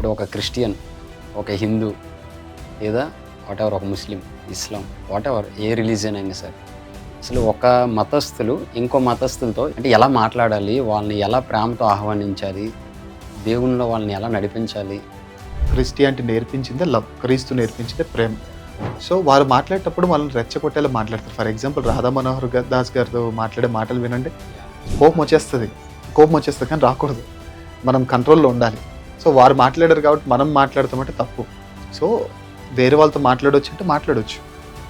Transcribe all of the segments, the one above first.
ఇప్పుడు ఒక క్రిస్టియన్, ఒక హిందూ, లేదా వాటెవర్ ఒక ముస్లిం, ఇస్లాం, వాటెవర్ ఏ రిలీజియన్ అయినా సరే, అసలు ఒక మతస్థులు ఇంకో మతస్థులతో అంటే ఎలా మాట్లాడాలి, వాళ్ళని ఎలా ప్రేమతో ఆహ్వానించాలి, దేవునిలో వాళ్ళని ఎలా నడిపించాలి. క్రిస్టియానిటీ నేర్పించిందే లవ్, క్రీస్తు నేర్పించిందే ప్రేమ. సో వారు మాట్లాడేటప్పుడు వాళ్ళని రెచ్చగొట్టేలా మాట్లాడతారు. ఫర్ ఎగ్జాంపుల్ రాధా మనోహర్ దాస్ గారితో మాట్లాడే మాటలు వినండి, కోపం వచ్చేస్తుంది కానీ రాకూడదు, మనం కంట్రోల్లో ఉండాలి. సో వారు మాట్లాడారు కాబట్టి మనం మాట్లాడతామంటే తప్పు. సో వేరే వాళ్ళతో మాట్లాడవచ్చు అంటే మాట్లాడవచ్చు.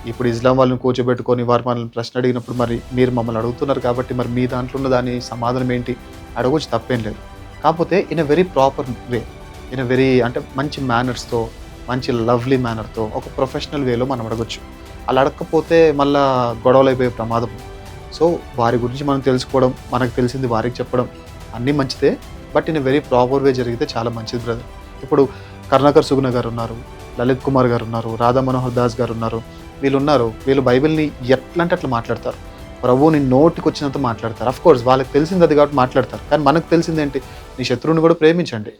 ఇప్పుడు ఇస్లాం వాళ్ళని కూర్చోబెట్టుకొని వారు మనల్ని ప్రశ్న అడిగినప్పుడు మరి మీరు మమ్మల్ని అడుగుతున్నారు కాబట్టి మరి మీ దాంట్లో ఉన్న దాని సమాధానం ఏంటి అడగవచ్చు, తప్పేం లేదు. కాకపోతే in a very proper way, in a very అంటే మంచి మేనర్స్తో, మంచి లవ్లీ మేనర్తో, ఒక ప్రొఫెషనల్ వేలో మనం అడగొచ్చు. అలా అడగకపోతే మళ్ళీ గొడవలు అయిపోయే ప్రమాదం. సో వారి గురించి మనం తెలుసుకోవడం, మనకు తెలిసింది వారికి చెప్పడం అన్నీ మంచిదే, but in a very proper way జరిగితే చాలా మంచిది బ్రదర్. ఇప్పుడు కరుణాకర్ సుగుణ గారు ఉన్నారు, లలిత్ కుమార్ గారు ఉన్నారు, రాధా మనోహర్ దాస్ గారు ఉన్నారు, వీళ్ళు బైబిల్ని ఎట్లా అంటే అట్లా మాట్లాడతారు, ప్రభువుని నోటికి వచ్చినంత మాట్లాడతారు. అఫ్ కోర్స్ వాళ్ళకి తెలిసింది అది కాబట్టి మాట్లాడతారు, కానీ మనకు తెలిసింది ఏంటి, నీ శత్రువుని కూడా ప్రేమించండి,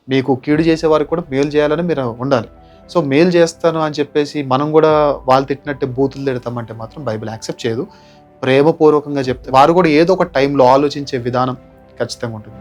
మీకు కీడు చేసే వారికి కూడా మేలు చేయాలని మీరు ఉండాలి. సో మేలు చేస్తాను అని చెప్పేసి మనం కూడా వాళ్ళు తిట్టినట్టే బూతులు తిడతామంటే మాత్రం బైబిల్ యాక్సెప్ట్ చేయదు. ప్రేమపూర్వకంగా చెప్తే వారు కూడా ఏదో ఒక టైంలో ఆలోచించే విధానం ఖచ్చితంగా ఉంటుంది.